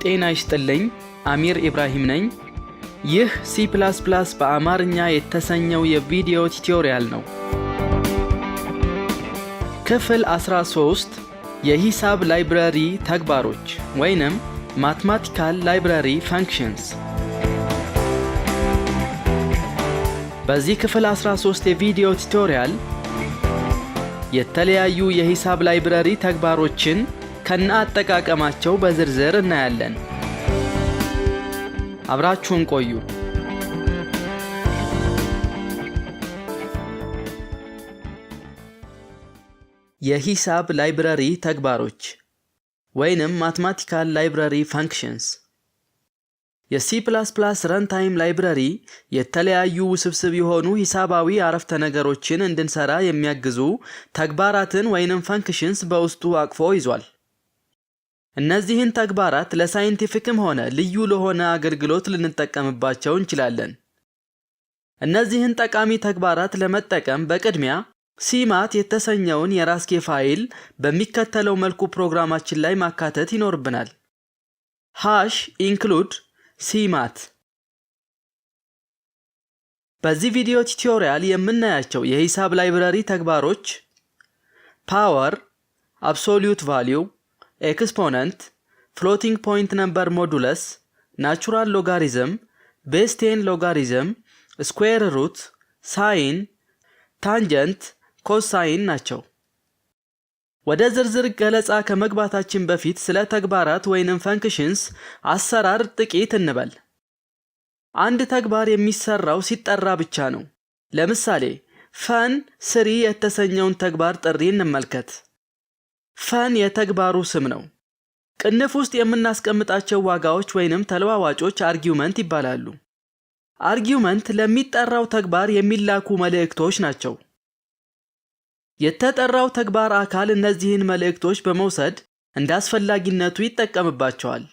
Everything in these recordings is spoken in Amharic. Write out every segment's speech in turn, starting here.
ጤና ይስጥልኝ አሚር ኢብራሂም ነኝ። ይህ C++ በአማርኛ የተሰኘው የቪዲዮ ቲቶሪያል ነው። ክፍል 13 የሂሳብ ላይብረሪ ተግባሮች ወይንም ማትማቲካል ላይብረሪ ፋንክሽንስ። በዚህ ክፍል 13 የቪዲዮ ቲቶሪያል የተለያዩ የሂሳብ ላይብረሪ ተግባሮችን ከነአጠቃቀማቸው በዝርዝር እናያለን። አብራችሁን ቆዩ። የሂሳብ ላይብረሪ ተግባሮች ወይንም ማትማቲካል ላይብረሪ ፋንክሽንስ። የC++ ረንታይም ላይብረሪ የተለያዩ ውስብስብ የሆኑ ሂሳባዊ አረፍተ ነገሮችን እንድንሰራ የሚያግዙ ተግባራትን ወይንም ፋንክሽንስ በውስጡ አቅፎ ይዟል። እነዚህን ተግባራት ለሳይንቲፊክም ሆነ ልዩ ለሆነ አገልግሎት ልንጠቀምባቸው እንችላለን። እነዚህን ጠቃሚ ተግባራት ለመጠቀም በቅድሚያ cmath የተሰኘውን የራስጌ ፋይል በሚከተለው መልኩ ፕሮግራማችን ላይ ማካተት ይኖርብናል። #include cmath። በዚህ ቪዲዮ ቲቶሪያል የምናያቸው የሂሳብ ላይብረሪ ተግባሮች ፓወር፣ አብሶሉት ቫልዩ፣ ኤክስፖነንት፣ ፍሎቲንግ ፖይንት ነምበር ሞዱለስ፣ ናቹራል ሎጋሪዝም፣ ቤዝ 10 ሎጋሪዝም፣ ስኩዌር ሩት፣ ሳይን፣ ታንጀንት፣ ኮሳይን ናቸው። ወደ ዝርዝር ገለጻ ከመግባታችን በፊት ስለ ተግባራት ወይንም ፋንክሽንስ አሰራር ጥቂት እንበል። አንድ ተግባር የሚሰራው ሲጠራ ብቻ ነው። ለምሳሌ ፈን ስሪ የተሰኘውን ተግባር ጥሪ እንመልከት። ፈን የተግባሩ ስም ነው። ቅንፍ ውስጥ የምናስቀምጣቸው ዋጋዎች ወይንም ተለዋዋጮች አርጊውመንት ይባላሉ። አርጊውመንት ለሚጠራው ተግባር የሚላኩ መልእክቶች ናቸው። የተጠራው ተግባር አካል እነዚህን መልእክቶች በመውሰድ እንዳስፈላጊነቱ ይጠቀምባቸዋል።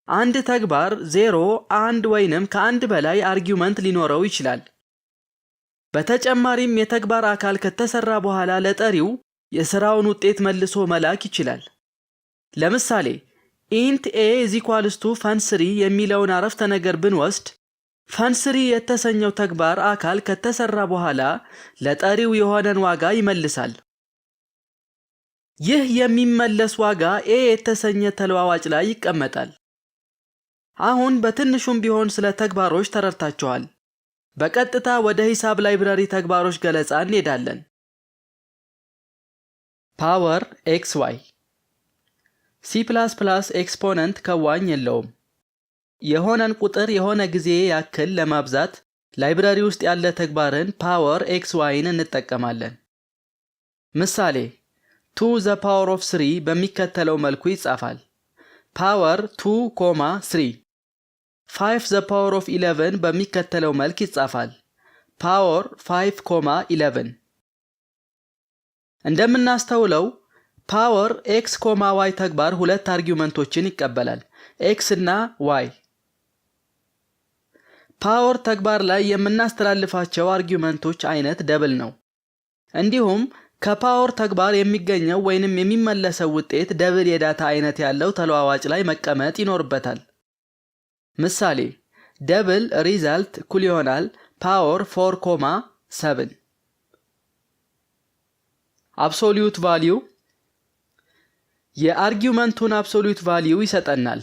አንድ ተግባር 0፣ 1 ወይንም ከአንድ በላይ አርጊውመንት ሊኖረው ይችላል። በተጨማሪም የተግባር አካል ከተሰራ በኋላ ለጠሪው የሥራውን ውጤት መልሶ መላክ ይችላል። ለምሳሌ int a = fun3 የሚለውን አረፍተ ነገር ብንወስድ fun3 የተሰኘው ተግባር አካል ከተሰራ በኋላ ለጠሪው የሆነን ዋጋ ይመልሳል። ይህ የሚመለስ ዋጋ a የተሰኘ ተለዋዋጭ ላይ ይቀመጣል። አሁን በትንሹም ቢሆን ስለ ተግባሮች ተረድታችኋል። በቀጥታ ወደ ሂሳብ ላይብረሪ ተግባሮች ገለጻ እንሄዳለን። ፓወር xy C++ ኤክስፖነንት ከዋኝ የለውም። የሆነን ቁጥር የሆነ ጊዜ ያክል ለማብዛት ላይብረሪ ውስጥ ያለ ተግባርን ፓወር xyን እንጠቀማለን። ምሳሌ 2^3 በሚከተለው መልኩ ይጻፋል። ፓወር 2, 3 5^11 በሚከተለው መልክ ይጻፋል። ፓወር 5, 11 እንደምናስተውለው ፓወር x, y ተግባር ሁለት አርጊውመንቶችን ይቀበላል፣ x እና y። ፓወር ተግባር ላይ የምናስተላልፋቸው አርጊውመንቶች አይነት ደብል ነው። እንዲሁም ከፓወር ተግባር የሚገኘው ወይንም የሚመለሰው ውጤት ደብል የዳታ አይነት ያለው ተለዋዋጭ ላይ መቀመጥ ይኖርበታል። ምሳሌ ደብል ሪዛልት እኩል ይሆናል ፓወር 4, 7። አብሶሉት ቫልዩ የአርጊውመንቱን አብሶሉት ቫልዩ ይሰጠናል።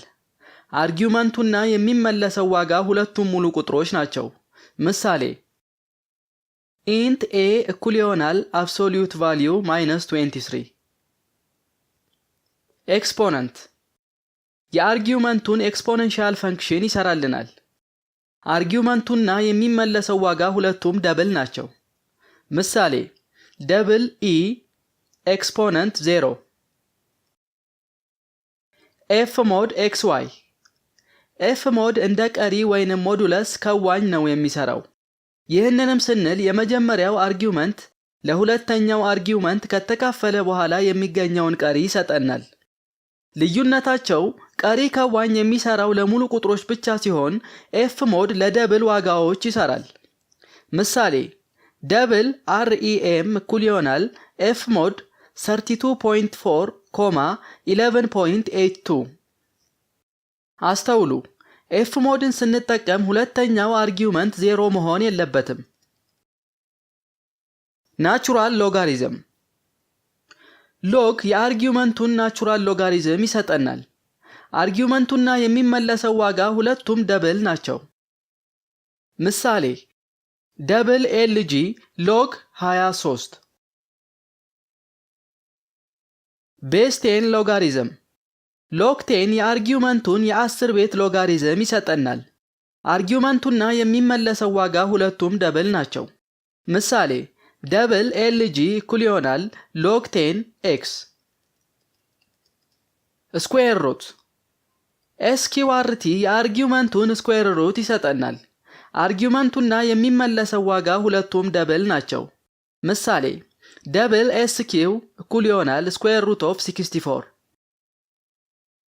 አርጊውመንቱና የሚመለሰው ዋጋ ሁለቱም ሙሉ ቁጥሮች ናቸው። ምሳሌ int a እኩል ይሆናል አብሶሉት ቫልዩ -23። ኤክስፖነንት የአርጊውመንቱን ኤክስፖኔንሻል ፈንክሽን ይሰራልናል። አርጊውመንቱና የሚመለሰው ዋጋ ሁለቱም ደብል ናቸው። ምሳሌ ደብል e ኤክስፖነንት 0። fmod xy fmod እንደ ቀሪ ወይንም ሞዱለስ ከዋኝ ነው የሚሰራው። ይህንንም ስንል የመጀመሪያው አርጊውመንት ለሁለተኛው አርጊውመንት ከተካፈለ በኋላ የሚገኘውን ቀሪ ይሰጠናል። ልዩነታቸው ቀሪ ከዋኝ የሚሰራው ለሙሉ ቁጥሮች ብቻ ሲሆን fmod ለደብል ዋጋዎች ይሰራል። ምሳሌ ደብል rem እኩል ይሆናል fmod 32.4, 11.82 አስተውሉ ኤፍ ሞድን ስንጠቀም ሁለተኛው አርጊውመንት 0 መሆን የለበትም። ናቹራል ሎጋሪዝም ሎግ የአርጊውመንቱን ናቹራል ሎጋሪዝም ይሰጠናል። አርጊውመንቱና የሚመለሰው ዋጋ ሁለቱም ደብል ናቸው። ምሳሌ ደብል ኤልጂ ሎግ 23 ቤዝ 10 ሎጋሪዝም ሎግ 10 የአርጊውመንቱን የ10 ቤት ሎጋሪዝም ይሰጠናል። አርጊውመንቱና የሚመለሰው ዋጋ ሁለቱም ደብል ናቸው። ምሳሌ ደብል ኤልጂ እኩል ይሆናል ሎግ 10 ኤክስ። ስኩዌር ሩት ኤስኪዋርቲ የአርጊውመንቱን ስኩዌር ሩት ይሰጠናል። አርጊውመንቱና የሚመለሰው ዋጋ ሁለቱም ደብል ናቸው። ምሳሌ ደብል ኤስኪው እኩል ይሆናል ስኩዌር ሩት ኦፍ 64።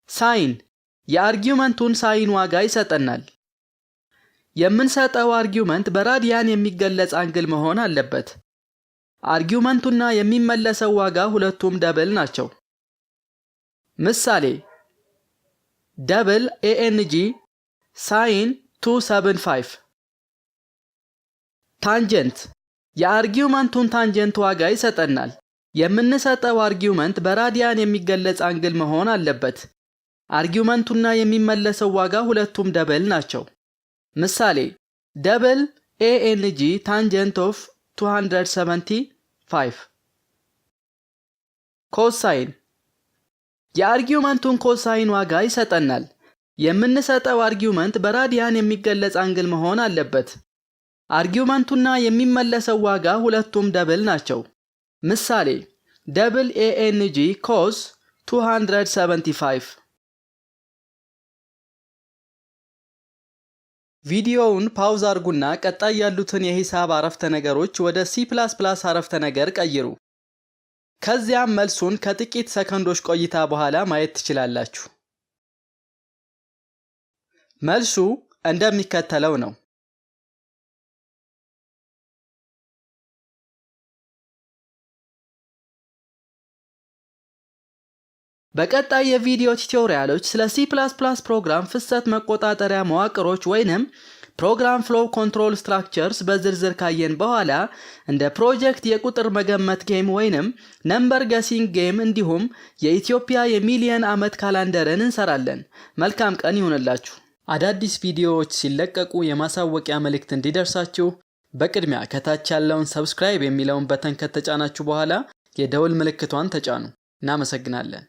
ሳይን የአርጊውመንቱን ሳይን ዋጋ ይሰጠናል። የምንሰጠው አርጊውመንት በራዲያን የሚገለጽ አንግል መሆን አለበት። አርጊውመንቱና የሚመለሰው ዋጋ ሁለቱም ደብል ናቸው። ምሳሌ ደብል ኤኤንጂ ሳይን 275። ታንጀንት የአርጊውመንቱን ታንጀንት ዋጋ ይሰጠናል። የምንሰጠው አርጊውመንት በራዲያን የሚገለጽ አንግል መሆን አለበት። አርጊውመንቱና የሚመለሰው ዋጋ ሁለቱም ደብል ናቸው። ምሳሌ ደብል ኤኤንጂ ታንጀንት ኦፍ 275። ኮሳይን የአርጊውመንቱን ኮሳይን ዋጋ ይሰጠናል። የምንሰጠው አርጊውመንት በራዲያን የሚገለጽ አንግል መሆን አለበት። አርጊውመንቱና የሚመለሰው ዋጋ ሁለቱም ደብል ናቸው። ምሳሌ ደብል ኤኤንጂ ኮስ 275። ቪዲዮውን ፓውዝ አድርጉና ቀጣይ ያሉትን የሂሳብ አረፍተ ነገሮች ወደ C++ አረፍተ ነገር ቀይሩ። ከዚያም መልሱን ከጥቂት ሰከንዶች ቆይታ በኋላ ማየት ትችላላችሁ። መልሱ እንደሚከተለው ነው። በቀጣይ የቪዲዮ ቱቶሪያሎች ስለ C++ ፕሮግራም ፍሰት መቆጣጠሪያ መዋቅሮች ወይንም ፕሮግራም ፍሎው ኮንትሮል ስትራክቸርስ በዝርዝር ካየን በኋላ እንደ ፕሮጀክት የቁጥር መገመት ጌም ወይንም ነምበር ገሲንግ ጌም እንዲሁም የኢትዮጵያ የሚሊየን ዓመት ካላንደርን እንሰራለን። መልካም ቀን ይሁንላችሁ። አዳዲስ ቪዲዮዎች ሲለቀቁ የማሳወቂያ መልእክት እንዲደርሳችሁ በቅድሚያ ከታች ያለውን ሰብስክራይብ የሚለውን በተን ከተጫናችሁ በኋላ የደወል ምልክቷን ተጫኑ። እናመሰግናለን።